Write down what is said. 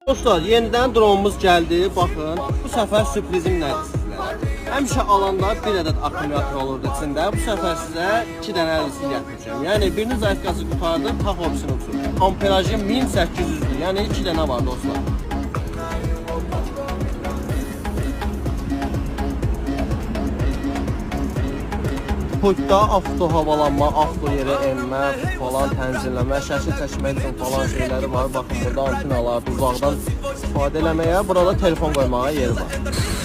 Dostlar, yenidən dronumuz gəldi. Baxın, bu səfər sürprizim nədir sizlərə? Həmişə alanda bir ədəd akkumulyator olurdu içində. Bu səfər sizə 2 dənə əlisi gətirəcəm. Yəni birini zayıf qazı qutardı, tax opsiyonu uçurdu. Amperajı 1800-dür. Yəni 2 dənə var dostlar. Pultda avto havalanma, avto yerə enmə falan, tənzimləmə, şəkil çəkmək üçün falan şeyləri var. Baxın, burada antinalar, uzaqdan istifadə eləməyə, burada telefon qoymağa yeri var.